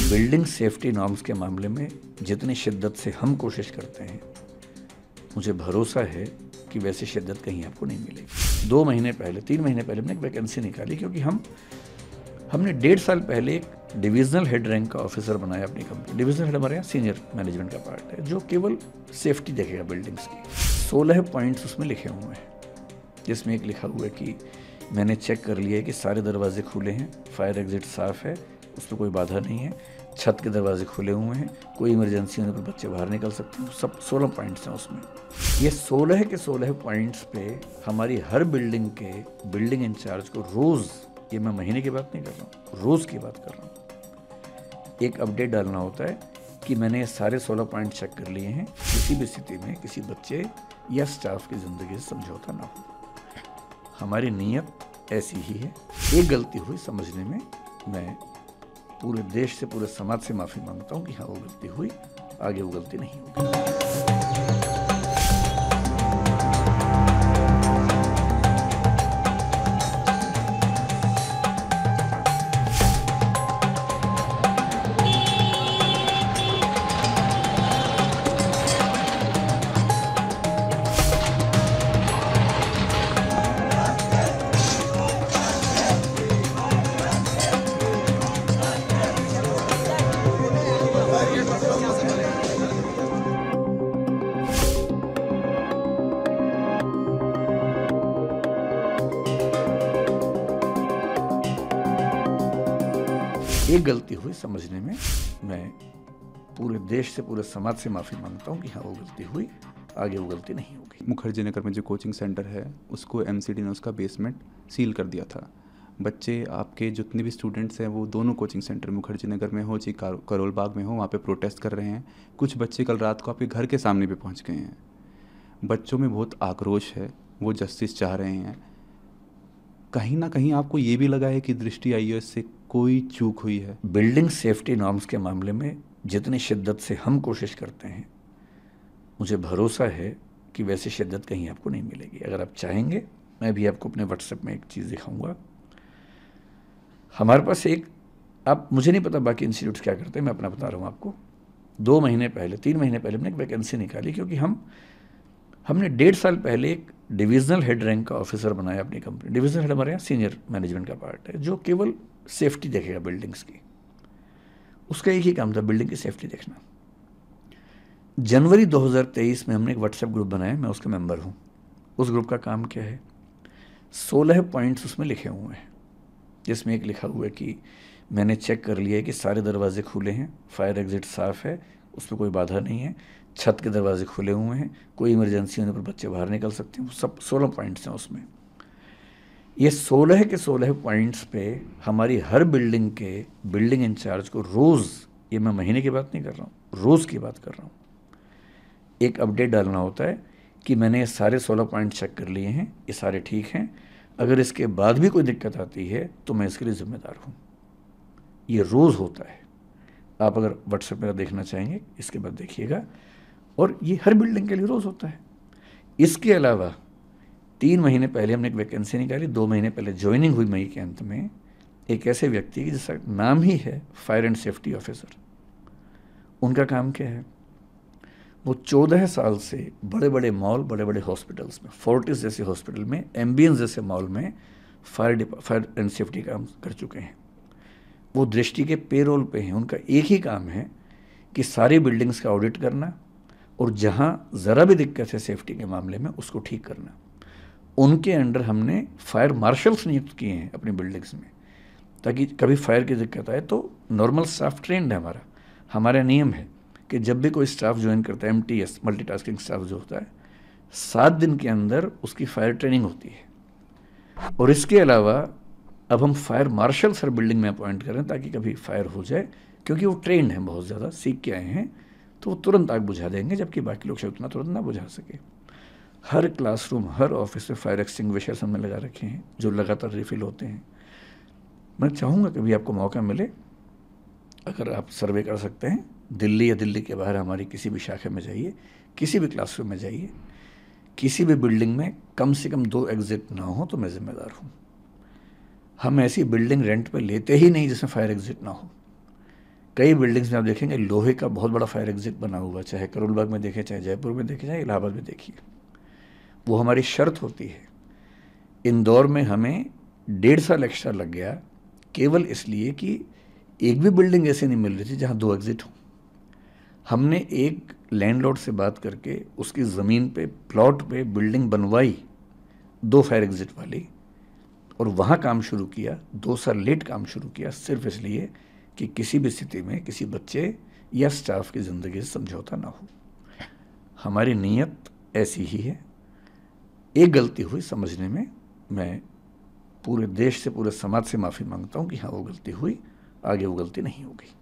Building safety norms के मामले में जितनी शिद्दत से हम कोशिश करते हैं, मुझे भरोसा है कि वैसी शिद्दत कहीं आपको नहीं मिलेगी। 2 महीने पहले 3 महीने पहले हमने एक वैकेंसी निकाली, क्योंकि हमने 1.5 साल पहले एक डिविजनल हेड रैंक का ऑफिसर बनाया अपनी कंपनी। डिविजनल हेड हमारे यहाँ सीनियर मैनेजमेंट का पार्ट है, जो केवल सेफ्टी देखेगा बिल्डिंग्स की। 16 पॉइंट्स उसमें लिखे हुए हैं, जिसमें एक लिखा हुआ है कि मैंने चेक कर लिया है कि सारे दरवाजे खुले हैं, फायर एग्जिट साफ है, उस पर कोई बाधा नहीं है, छत के दरवाजे खुले हुए हैं, कोई इमरजेंसी होने पर बच्चे बाहर निकल सकते हैं। सब 16 पॉइंट्स हैं उसमें। ये 16 के 16 पॉइंट्स पे हमारी हर बिल्डिंग के बिल्डिंग इंचार्ज को रोज़, ये मैं महीने की बात नहीं कर रहा हूँ, रोज़ की बात कर रहा हूँ, एक अपडेट डालना होता है कि मैंने ये सारे 16 पॉइंट चेक कर लिए हैं। किसी भी स्थिति में किसी बच्चे या स्टाफ की ज़िंदगी से समझौता ना हो। हमारी नीयत ऐसी ही है। एक गलती हुई समझने में, मैं पूरे देश से, पूरे समाज से माफ़ी मांगता हूँ कि हाँ, वो गलती हुई, आगे वो गलती नहीं होगी। एक गलती हुई समझने में, मैं पूरे देश से, पूरे समाज से माफ़ी मांगता हूँ कि हाँ, वो गलती हुई, आगे वो गलती नहीं होगी। मुखर्जी नगर में जो कोचिंग सेंटर है, उसको एमसीडी ने उसका बेसमेंट सील कर दिया था। बच्चे, आपके जितने भी स्टूडेंट्स हैं, वो दोनों कोचिंग सेंटर मुखर्जी नगर में हो, चाहे करोल बाग में हो, वहाँ पे प्रोटेस्ट कर रहे हैं। कुछ बच्चे कल रात को आपके घर के सामने भी पहुँच गए हैं। बच्चों में बहुत आक्रोश है, वो जस्टिस चाह रहे हैं। कहीं ना कहीं आपको ये भी लगा है कि दृष्टि आईएएस से कोई चूक हुई है? बिल्डिंग सेफ्टी नॉर्म्स के मामले में जितनी शिद्दत से हम कोशिश करते हैं, मुझे भरोसा है कि वैसी शिद्दत कहीं आपको नहीं मिलेगी। अगर आप चाहेंगे, मैं भी आपको अपने व्हाट्सएप में एक चीज़ दिखाऊंगा। हमारे पास एक, आप, मुझे नहीं पता बाकी इंस्टीट्यूट्स क्या करते हैं, मैं अपना बता रहा हूँ आपको। 2 महीने पहले 3 महीने पहले हमने एक वैकेंसी निकाली, क्योंकि हमने 1.5 साल पहले एक डिविजनल हेड रैंक का ऑफिसर बनाया अपनी कंपनी। डिविजनल हेड हमारे यहाँ सीनियर मैनेजमेंट का पार्ट है, जो केवल सेफ्टी देखेगा बिल्डिंग्स की। उसका एक ही काम था, बिल्डिंग की सेफ्टी देखना। जनवरी 2023 में हमने एक व्हाट्सएप ग्रुप बनाया, मैं उसका मेंबर हूँ। उस ग्रुप का काम क्या है? 16 पॉइंट्स उसमें लिखे हुए हैं, जिसमें एक लिखा हुआ है कि मैंने चेक कर लिया है कि सारे दरवाजे खुले हैं, फायर एग्जिट साफ है, उस पर कोई बाधा नहीं है, छत के दरवाजे खुले हुए हैं, कोई इमरजेंसी होने पर बच्चे बाहर निकल सकते हैं। सब 16 पॉइंट्स हैं उसमें। ये 16 के 16 पॉइंट्स पे हमारी हर बिल्डिंग के बिल्डिंग इंचार्ज को रोज़, ये मैं महीने की बात नहीं कर रहा हूँ, रोज़ की बात कर रहा हूँ, एक अपडेट डालना होता है कि मैंने ये सारे 16 पॉइंट चेक कर लिए हैं, ये सारे ठीक हैं। अगर इसके बाद भी कोई दिक्कत आती है तो मैं इसके लिए ज़िम्मेदार हूँ। ये रोज़ होता है। आप अगर व्हाट्सएप मेरा देखना चाहेंगे, इसके बाद देखिएगा। और ये हर बिल्डिंग के लिए रोज़ होता है। इसके अलावा 3 महीने पहले हमने एक वैकेंसी निकाली, 2 महीने पहले ज्वाइनिंग हुई मई के अंत में, एक ऐसे व्यक्ति की जिसका नाम ही है फायर एंड सेफ्टी ऑफिसर। उनका काम क्या है? वो 14 साल से बड़े बड़े मॉल, बड़े बड़े हॉस्पिटल्स में, फोर्टिस जैसे हॉस्पिटल में, एम्बियंस जैसे मॉल में फायर एंड सेफ्टी काम कर चुके हैं। वो दृष्टि के पेरोल पे हैं। उनका एक ही काम है कि सारी बिल्डिंग्स का ऑडिट करना, और जहाँ ज़रा भी दिक्कत है सेफ्टी के मामले में, उसको ठीक करना। उनके अंडर हमने फायर मार्शल्स नियुक्त किए हैं अपनी बिल्डिंग्स में, ताकि कभी फायर की दिक्कत आए तो नॉर्मल स्टाफ ट्रेंड है हमारा नियम है कि जब भी कोई स्टाफ ज्वाइन करता है, MTS मल्टीटास्किंग स्टाफ जो होता है, 7 दिन के अंदर उसकी फायर ट्रेनिंग होती है। और इसके अलावा अब हम फायर मार्शल्स हर बिल्डिंग में अपॉइंट करें, ताकि कभी फायर हो जाए, क्योंकि वो ट्रेंड हैं, बहुत ज़्यादा सीख के आए हैं, तो वो तुरंत आग बुझा देंगे, जबकि बाकी लोग शायद उतना तुरंत ना बुझा सके। हर क्लासरूम, हर ऑफिस में फायर एक्सटिंग्विशर्स हमने लगा रखे हैं, जो लगातार रिफिल होते हैं। मैं चाहूँगा कभी आपको मौका मिले, अगर आप सर्वे कर सकते हैं, दिल्ली या दिल्ली के बाहर हमारी किसी भी शाखा में जाइए, किसी भी क्लासरूम में जाइए, किसी भी बिल्डिंग में कम से कम 2 एग्ज़िट ना हो तो मैं ज़िम्मेदार हूँ। हम ऐसी बिल्डिंग रेंट पे लेते ही नहीं जिसमें फायर एग्ज़िट ना हो। कई बिल्डिंग्स में आप देखेंगे लोहे का बहुत बड़ा फायर एग्ज़िट बना हुआ, चाहे करोल बाग में देखें, चाहे जयपुर में देखें, चाहे इलाहाबाद में देखिए। वो हमारी शर्त होती है। इंदौर में हमें 1.5 साल एक्स्ट्रा लग गया केवल इसलिए कि एक भी बिल्डिंग ऐसे नहीं मिल रही थी जहाँ 2 एग्ज़िट हों। हमने एक लैंडलॉर्ड से बात करके उसकी ज़मीन पे, प्लॉट पे बिल्डिंग बनवाई 2 फायर एग्ज़िट वाली, और वहाँ काम शुरू किया। 2 साल लेट काम शुरू किया, सिर्फ इसलिए कि किसी भी स्थिति में किसी बच्चे या स्टाफ की ज़िंदगी से समझौता ना हो। हमारी नीयत ऐसी ही है। एक गलती हुई समझने में, मैं पूरे देश से, पूरे समाज से माफ़ी मांगता हूँ कि हाँ वो गलती हुई, आगे वो गलती नहीं होगी।